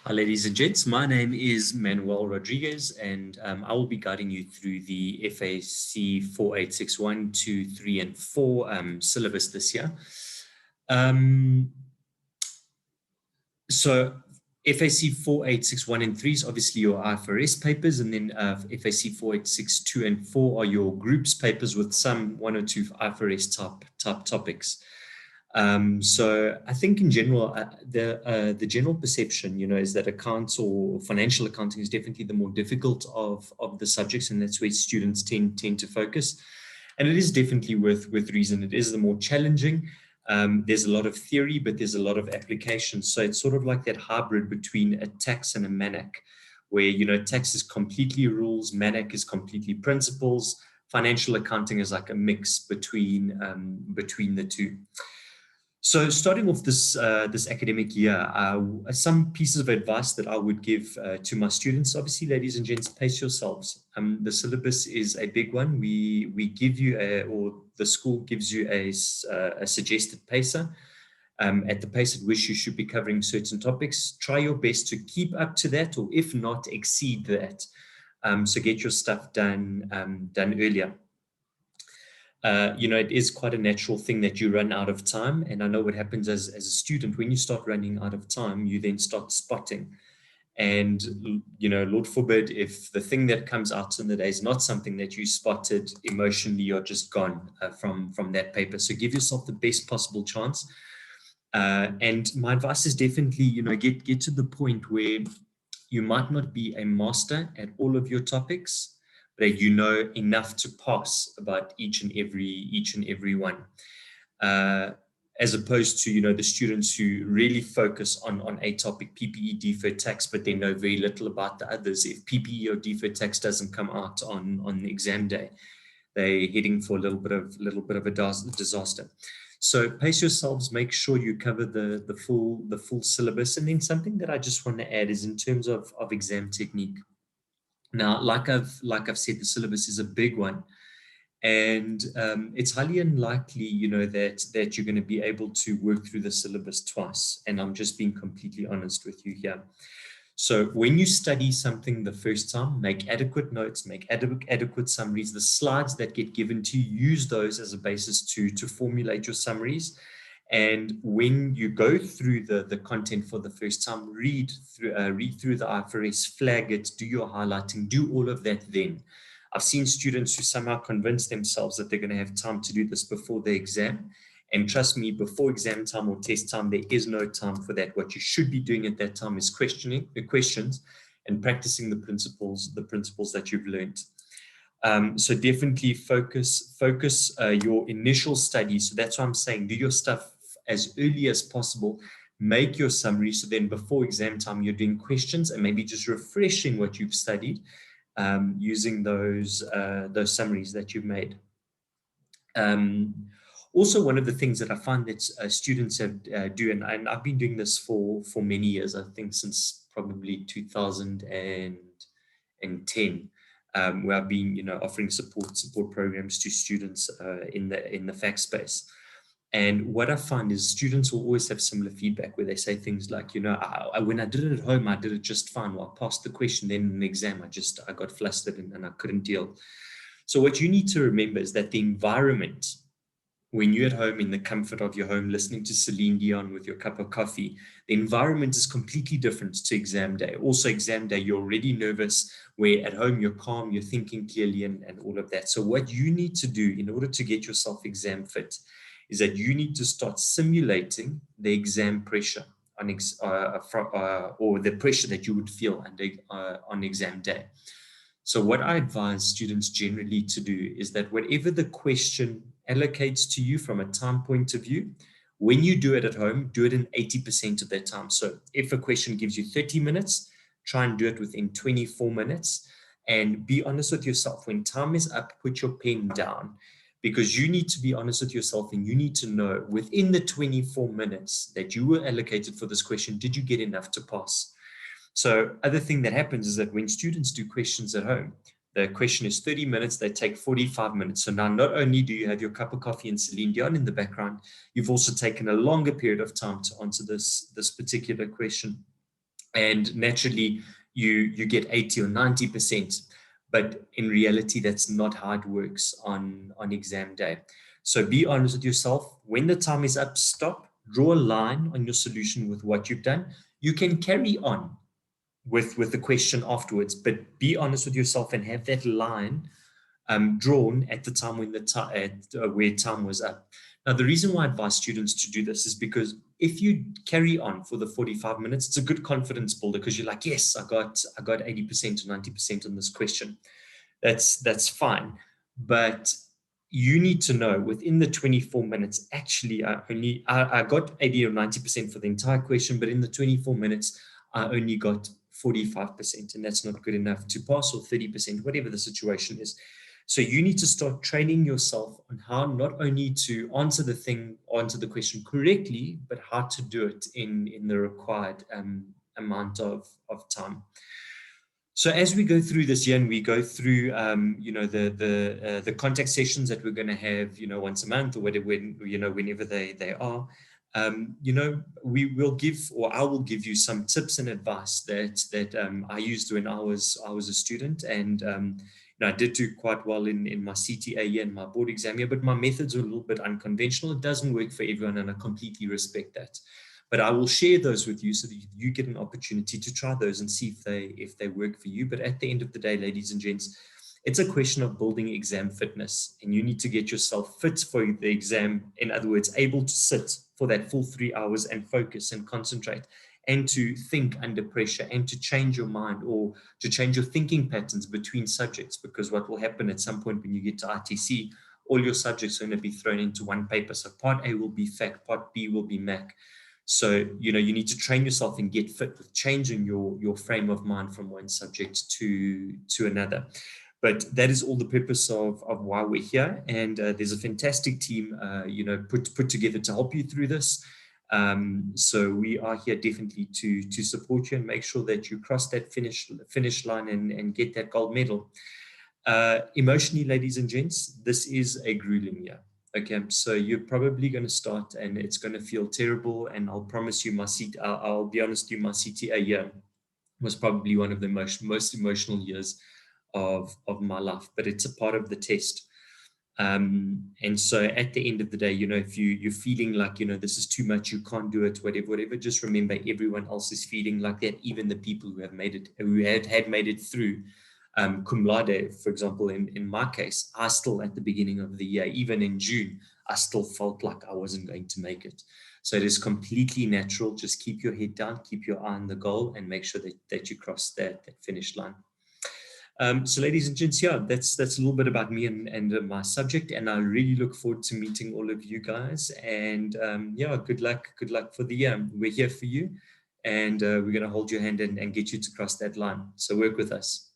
Hi, ladies and gents. My name is Manuel Rodriguez, and I will be guiding you through the FAC 4861, 2, 3, and 4 syllabus this year. So FAC 4861 and 3 is obviously your IFRS papers, and then FAC 4862 and 4 are your groups papers with some 1 or 2 IFRS type topics. So I think in general, the general perception, is that accounts or financial accounting is definitely the more difficult of the subjects, and that's where students tend to focus. And it is definitely with reason. It is the more challenging. There's a lot of theory, but there's a lot of application. So it's sort of like that hybrid between a tax and a MANAC, where, tax is completely rules, MANAC is completely principles. Financial accounting is like a mix between the two. So starting off this academic year, some pieces of advice that I would give to my students, obviously, ladies and gents, pace yourselves. The syllabus is a big one. We give you or the school gives you a suggested pacer. At the pace at which you should be covering certain topics, try your best to keep up to that, or if not, exceed that. So get your stuff done earlier. It is quite a natural thing that you run out of time. And I know what happens as a student, when you start running out of time, you then start spotting. And, Lord forbid, if the thing that comes out in the day is not something that you spotted, emotionally, you're just gone from that paper. So give yourself the best possible chance. And my advice is definitely, get to the point where you might not be a master at all of your topics, but you know enough to pass about each and every one, as opposed to the students who really focus on a topic, PPE, deferred tax, but they know very little about the others. If PPE or deferred tax doesn't come out on exam day, they're heading for a little bit of a disaster. So pace yourselves, make sure you cover the full syllabus. And then something that I just want to add is in terms of exam technique. Now, like I've said, the syllabus is a big one, and it's highly unlikely, that you're going to be able to work through the syllabus twice. And I'm just being completely honest with you here. So when you study something the first time, make adequate notes, make adequate summaries. The slides that get given to you, use those as a basis to formulate your summaries. And when you go through the content for the first time, read through the IFRS, flag it, do your highlighting, do all of that then. I've seen students who somehow convince themselves that they're going to have time to do this before the exam. And trust me, before exam time or test time, there is no time for that. What you should be doing at that time is questioning the questions and practicing the principles that you've learned. So definitely focus your initial study. So that's why I'm saying do your stuff as early as possible. Make your summary. So then before exam time, you're doing questions and maybe just refreshing what you've studied using those summaries that you've made. Also, one of the things that I find that students do, and I've been doing this for many years, I think since probably 2010, where I've been, offering support programs to students in the fact space. And what I find is students will always have similar feedback where they say things like, when I did it at home, I did it just fine. Well, I passed the question, then in the exam, I got flustered and I couldn't deal. So what you need to remember is that the environment, when you're at home in the comfort of your home, listening to Celine Dion with your cup of coffee, the environment is completely different to exam day. Also exam day, you're already nervous, where at home you're calm, you're thinking clearly and all of that. So what you need to do in order to get yourself exam fit is that you need to start simulating the exam pressure or the pressure that you would feel on exam day. So what I advise students generally to do is that whatever the question allocates to you from a time point of view, when you do it at home, do it in 80% of that time. So if a question gives you 30 minutes, try and do it within 24 minutes. And be honest with yourself. When time is up, put your pen down, because you need to be honest with yourself and you need to know within the 24 minutes that you were allocated for this question, did you get enough to pass? So other thing that happens is that when students do questions at home, the question is 30 minutes, they take 45 minutes. So now not only do you have your cup of coffee and Celine Dion in the background, you've also taken a longer period of time to answer this particular question. And naturally, you get 80 or 90%. But in reality, that's not how it works on exam day. So be honest with yourself. When the time is up, stop, draw a line on your solution with what you've done. You can carry on with the question afterwards, but be honest with yourself and have that line drawn at the time when where time was up. Now, the reason why I advise students to do this is because if you carry on for the 45 minutes, it's a good confidence builder, because you're like, yes, I got 80% to 90% on this question. That's fine. But you need to know within the 24 minutes, actually, I got 80 or 90% for the entire question, but in the 24 minutes, I only got 45%, and that's not good enough to pass, or 30%, whatever the situation is. So you need to start training yourself on how not only to answer the question correctly, but how to do it in the required amount of time. So as we go through this year, and we go through, the contact sessions that we're going to have, once a month or whatever, whenever they are, we will give, or I will give you some tips and advice that I used when I was a student, and I did do quite well in my CTA year and my board exam year, but my methods are a little bit unconventional. It doesn't work for everyone, and I completely respect that. But I will share those with you so that you get an opportunity to try those and see if they work for you. But at the end of the day, ladies and gents, it's a question of building exam fitness, and you need to get yourself fit for the exam. In other words, able to sit for that full 3 hours and focus and concentrate, and to think under pressure, and to change your mind, or to change your thinking patterns between subjects. Because what will happen at some point when you get to ITC, all your subjects are going to be thrown into one paper. So part A will be FAC, part B will be MAC. So, you need to train yourself and get fit with changing your frame of mind from one subject to another. But that is all the purpose of why we're here. And there's a fantastic team, put together to help you through this. So we are here definitely to support you and make sure that you cross that finish line and get that gold medal. Emotionally, ladies and gents, this is a grueling year. Okay, so you're probably going to start, and it's going to feel terrible. And I'll promise you, I'll be honest with you, my CTA year was probably one of the most emotional years of my life. But it's a part of the test. And so at the end of the day, if you're feeling like, this is too much, you can't do it, whatever, just remember everyone else is feeling like that. Even the people who have made it, who had made it through. Cum laude, for example, in my case, I still, at the beginning of the year, even in June, I still felt like I wasn't going to make it. So it is completely natural. Just keep your head down, keep your eye on the goal, and make sure that you cross that finish line. So ladies and gents, yeah, that's a little bit about me and my subject, and I really look forward to meeting all of you guys. And good luck for the year. We're here for you, and we're going to hold your hand and get you to cross that line. So work with us.